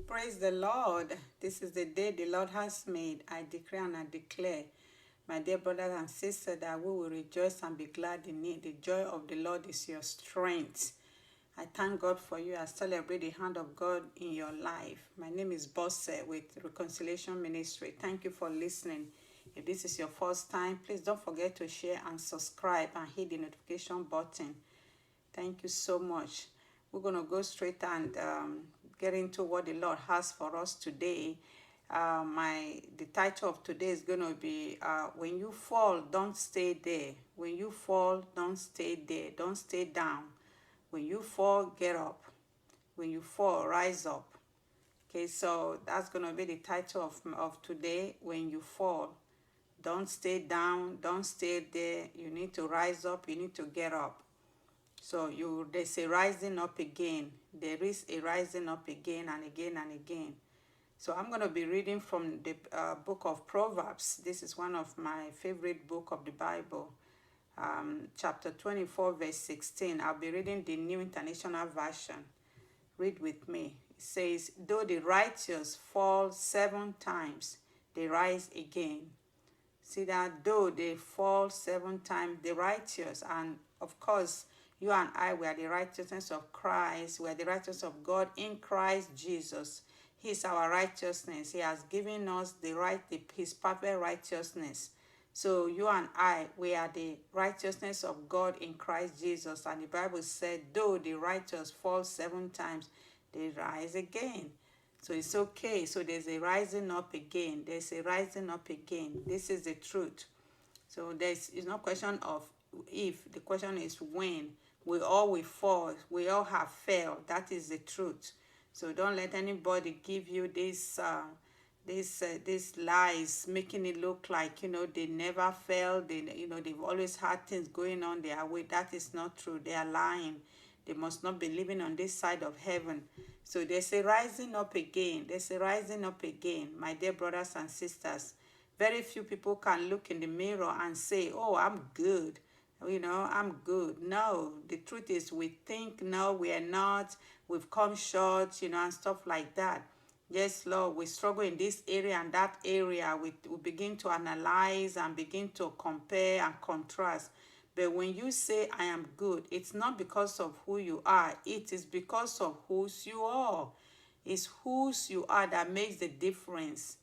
Praise the Lord. This is the day the Lord has made. I decree and I declare, my dear brothers and sisters, that we will rejoice and be glad in it. The joy of the Lord is your strength. I thank God for you. I celebrate the hand of God in your life. My name is Bosse with Reconciliation Ministry. Thank you for listening. If this is your first time, please don't forget to share and subscribe and hit the notification button. Thank you so much. We're going to go straight and get into what the Lord has for us today. The title of today is going to be when you fall, don't stay there. When you fall, don't stay there. Don't stay down. When you fall, get up. When you fall, rise up. Okay, so that's going to be the title of today. When you fall, don't stay down. Don't stay there. You need to rise up. You need to get up. So there's a rising up again. There is a rising up again and again and again. So I'm going to be reading from the book of Proverbs. This is one of my favorite book of the Bible. Chapter 24, verse 16. I'll be reading the New International Version. Read with me. It says, though the righteous fall 7 times, they rise again. See that? Though they fall 7 times, the righteous, and of course, you and I, we are the righteousness of Christ. We are the righteousness of God in Christ Jesus. He is our righteousness. He has given us His perfect righteousness. So you and I, we are the righteousness of God in Christ Jesus. And the Bible said, though the righteous fall 7 times, they rise again. So it's okay. So there's a rising up again. There's a rising up again. This is the truth. So it's no question of if. The question is when. We all will fall. We all have failed. That is the truth. So don't let anybody give you these lies, making it look like, they never failed. They've always had things going on their way. That is not true. They are lying. They must not be living on this side of heaven. So there's a rising up again. There's a rising up again, my dear brothers and sisters. Very few people can look in the mirror and say, oh, I'm good. I'm good. No, the truth is we think, no, we are not. We've come short, and stuff like that. Yes, Lord, we struggle in this area and that area. We begin to analyze and begin to compare and contrast. But when you say, I am good, it's not because of who you are. It is because of whose you are. It's whose you are that makes the difference.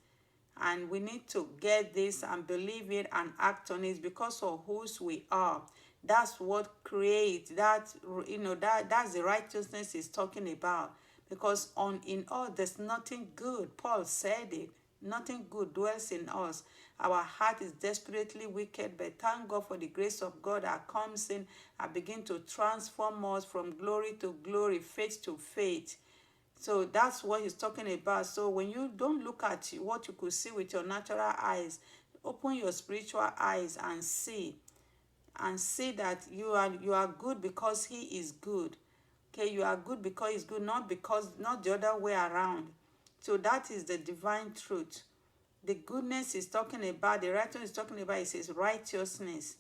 And we need to get this and believe it and act on it because of whose we are. That's what creates that, that's the righteousness he's talking about. Because in all there's nothing good. Paul said it. Nothing good dwells in us. Our heart is desperately wicked, but thank God for the grace of God that comes in and begin to transform us from glory to glory, faith to faith. So that's what he's talking about. So when you don't look at what you could see with your natural eyes, open your spiritual eyes and see that you are good because he is good. Okay, you are good because he's good, not the other way around. So that is the divine truth. The goodness is talking about, the righteousness is talking about, is his righteousness.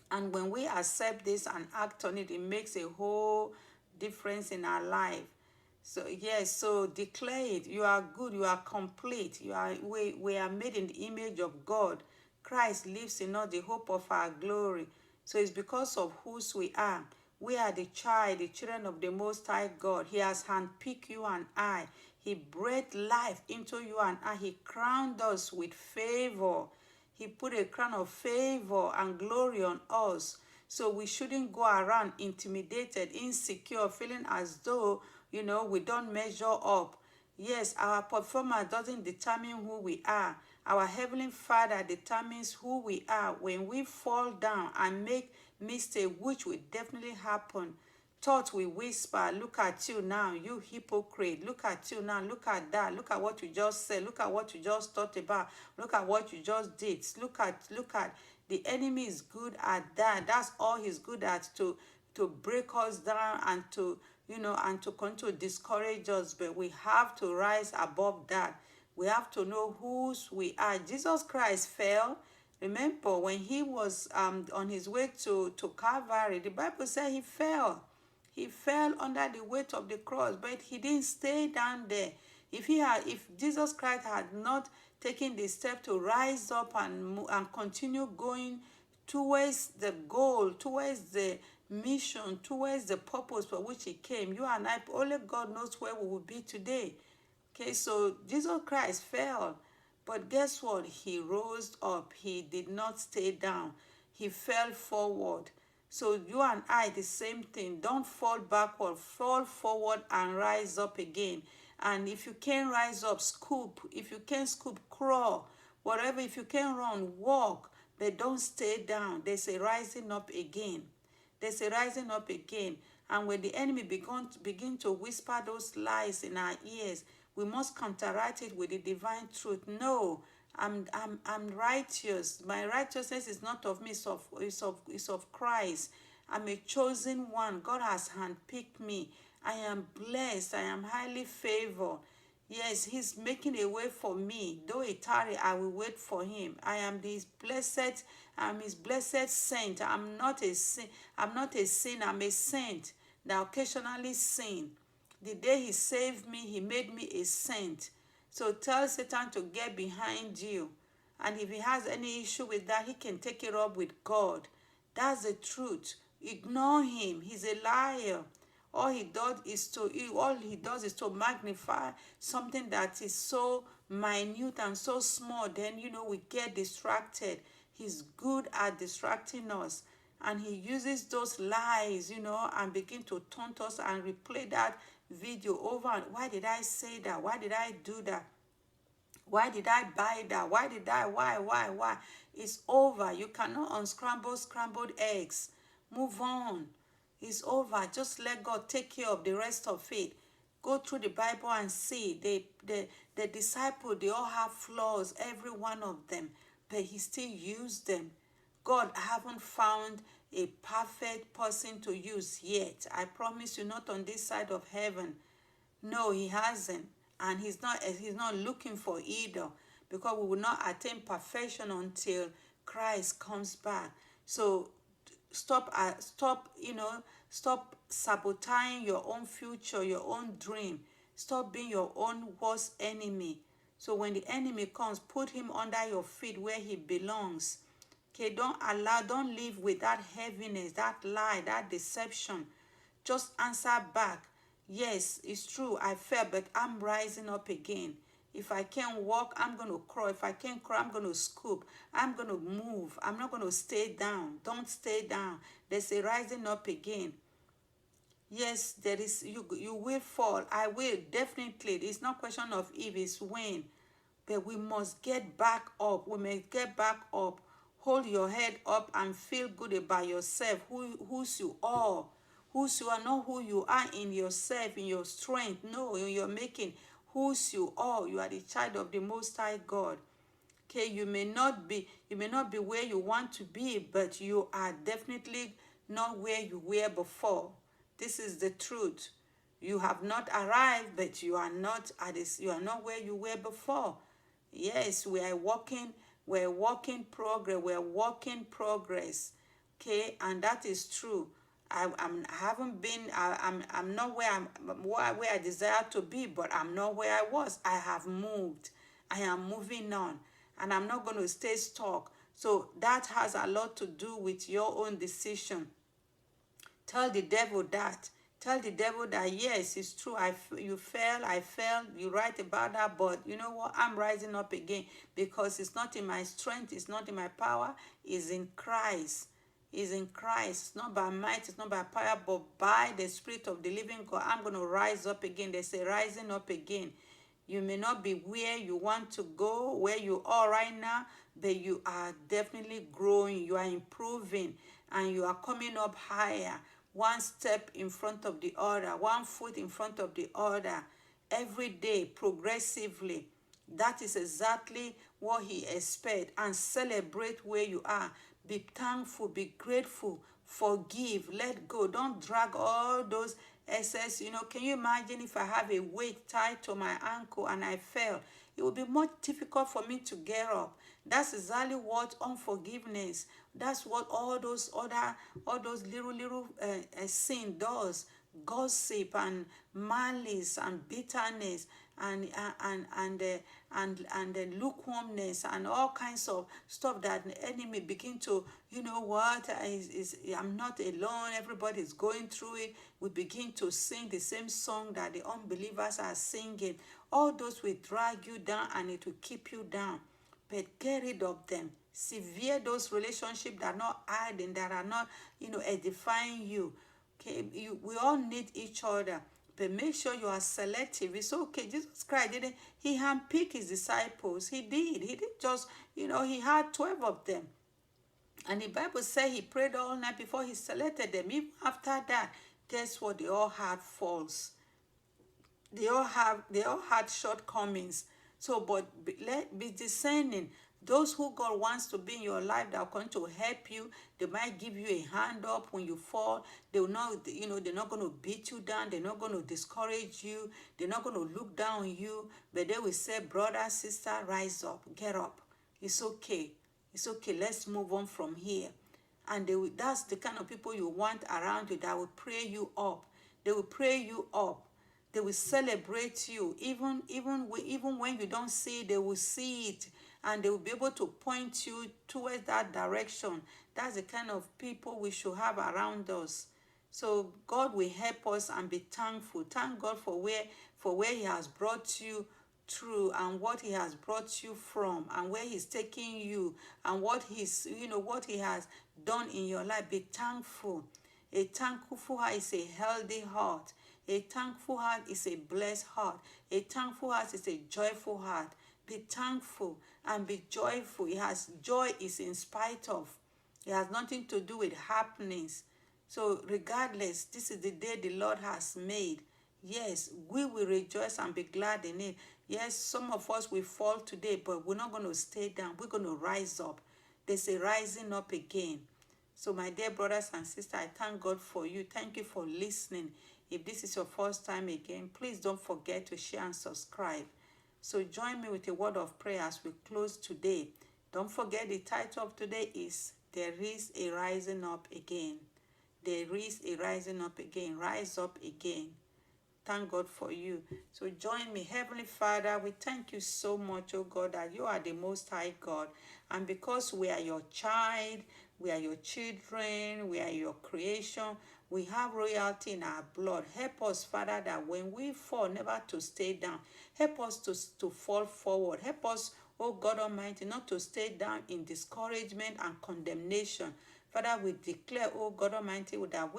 And when we accept this and act on it, it makes a whole difference in our life. So yes, so declare it. You are good, you are complete. We are made in the image of God. Christ lives in us, the hope of our glory. So it's because of whose we are. We are the children of the Most High God. He has handpicked you and I. He breathed life into you and I. He crowned us with favor. He put a crown of favor and glory on us. So we shouldn't go around intimidated, insecure, feeling as though, we don't measure up. Yes, our performance doesn't determine who we are. Our Heavenly Father determines who we are. When we fall down and make mistakes, which will definitely happen, thought will whisper, look at you now, you hypocrite. Look at you now, look at that. Look at what you just said. Look at what you just thought about. Look at what you just did. Look at the enemy is good at that. That's all he's good at, to break us down and to continue to discourage us. But we have to rise above that. We have to know whose we are. Jesus Christ fell. Remember, when he was on his way to Calvary, the Bible said he fell. He fell under the weight of the cross, but he didn't stay down there. If Jesus Christ had not taken the step to rise up and continue going towards the goal, towards the mission, towards the purpose for which he came, you and I, only God knows where we would be today. Okay, so Jesus Christ fell, but guess what? He rose up. He did not stay down. He fell forward. So you and I, the same thing. Don't fall backward. Fall forward and rise up again. And if you can rise up, scoop. If you can scoop, crawl. Whatever. If you can run, walk. But don't stay down. There's a rising up again. There's a rising up again. And when the enemy begin to whisper those lies in our ears, we must counteract it with the divine truth. No, I'm righteous. My righteousness is not of me, it's of Christ. I'm a chosen one. God has handpicked me. I am blessed. I am highly favored. Yes, he's making a way for me. Though it tarry, I will wait for him. I'm his blessed saint. I'm not a sin. I'm a saint that occasionally sin. The day he saved me, he made me a saint. So tell Satan to get behind you. And if he has any issue with that, he can take it up with God. That's the truth. Ignore him. He's a liar. All he does is to magnify something that is so minute and so small. Then we get distracted. He's good at distracting us, and he uses those lies, and begin to taunt us and replay that video over. And why did I say that? Why did I do that? Why did I buy that? Why? It's over. You cannot unscramble scrambled eggs. Move on. It's over. Just let God take care of the rest of it. Go through the Bible and see. The disciples, they all have flaws, every one of them, but he still used them. God haven't found a perfect person to use yet. I promise you, not on this side of heaven. No, he hasn't. And he's not looking for either, because we will not attain perfection until Christ comes back. So stop sabotaging your own future, your own dream. Stop being your own worst enemy. So when the enemy comes, put him under your feet where he belongs. Okay, don't live with that heaviness, that lie, that deception. Just answer back. Yes, it's true, I fell, but I'm rising up again. If I can't walk, I'm going to crawl. If I can't crawl, I'm going to scoop. I'm going to move. I'm not going to stay down. Don't stay down. There's a rising up again. Yes, there is. You will fall. I will, definitely. It's not a question of if, it's when. But we must get back up. We must get back up. Hold your head up and feel good about yourself, whose you are. Whose you are, not who you are in yourself, in your strength. No, in your making. Whose you are. You are the child of the Most High God. Okay, you may not be where you want to be, but you are definitely not where you were before. This is the truth. You have not arrived, but you are not where you were before. Yes, we're walking progress. Okay, and that is true. I'm not where I desire to be, but I'm not where I was. I have moved. I am moving on, and I'm not going to stay stuck. So that has a lot to do with your own decision. Tell the devil that. Tell the devil that, yes, it's true. You fell, I fell. You're right about that. But you know what? I'm rising up again, because it's not in my strength. It's not in my power. It's in Christ. It's in Christ. It's not by might. It's not by power, but by the Spirit of the living God. I'm going to rise up again. There's a rising up again. You may not be where you want to go, where you are right now, but you are definitely growing. You are improving, and you are coming up higher. One step in front of the other, one foot in front of the other, every day, progressively. That is exactly what he expects. And celebrate where you are. Be thankful, be grateful, forgive, let go. Don't drag all those excess. Can you imagine if I have a weight tied to my ankle and I fell? It would be much difficult for me to get up. That's exactly what unforgiveness, that's what all those little sin does. gossip and malice and bitterness and lukewarmness and all kinds of stuff that the enemy begin to, you know what, I'm not alone, everybody's going through it. We begin to sing the same song that the unbelievers are singing. All those will drag you down and it will keep you down. But get rid of them. Sever those relationships that are not adding, that are not, edifying you. Okay, we all need each other, but make sure you are selective. It's okay. Jesus Christ didn't, he handpicked his disciples. He did. He didn't just, he had 12 of them. And the Bible said he prayed all night before he selected them. Even after that, guess what? They all had faults. They all had shortcomings. So, but let be discerning. Those who God wants to be in your life that are going to help you, they might give you a hand up when you fall. They will not, they're not going to beat you down. They're not going to discourage you. They're not going to look down on you. But they will say, brother, sister, rise up, get up. It's okay. It's okay. Let's move on from here. And that's the kind of people you want around you that will pray you up. They will pray you up. They will celebrate you. Even when you don't see it, they will see it. And they will be able to point you towards that direction. That's the kind of people we should have around us. So God will help us and be thankful. Thank God for where he has brought you through and what he has brought you from and where he's taking you and what what he has done in your life. Be thankful. A thankful heart is a healthy heart. A thankful heart is a blessed heart. A thankful heart is a joyful heart. Be thankful and be joyful. Joy is in spite of. It has nothing to do with happenings. So regardless, this is the day the Lord has made. Yes, we will rejoice and be glad in it. Yes, some of us will fall today, but we're not going to stay down. We're going to rise up. There's a rising up again. So my dear brothers and sisters, I thank God for you. Thank you for listening. If this is your first time again, please don't forget to share and subscribe. So join me with a word of prayer as we close today. Don't forget the title of today is There is a Rising Up Again. There is a rising up again. Rise up again. Thank God for you. So join me. Heavenly Father, we thank you so much, oh God, that you are the Most High God. And because we are your child, we are your children, we are your creation, we have royalty in our blood. Help us, Father, that when we fall, never to stay down. Help us to fall forward. Help us, oh God Almighty, not to stay down in discouragement and condemnation. Father, we declare, oh God Almighty, that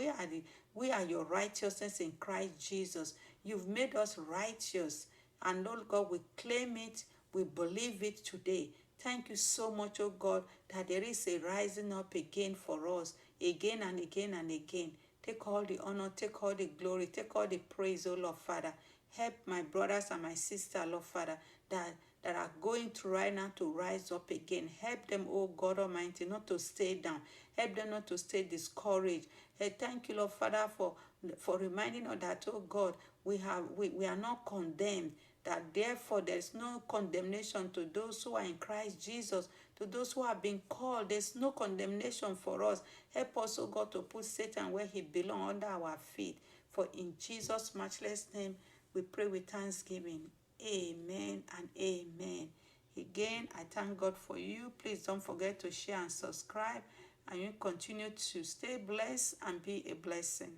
we are your righteousness in Christ Jesus. You've made us righteous. And Lord God, we claim it, we believe it today. Thank you so much, oh God, that there is a rising up again for us, again and again and again. Take all the honor, take all the glory, take all the praise, oh Lord Father. Help my brothers and my sisters, Lord Father, that are going through right now to rise up again. Help them, oh God Almighty, not to stay down. Help them not to stay discouraged. Hey, thank you, Lord Father, for reminding us that, oh God, we are not condemned. That therefore there is no condemnation to those who are in Christ Jesus, to those who have been called. There's no condemnation for us. Help us, oh God, to put Satan where he belongs, under our feet. For in Jesus' matchless name, we pray with thanksgiving. Amen and amen. Again, I thank God for you. Please don't forget to share and subscribe. And you continue to stay blessed and be a blessing.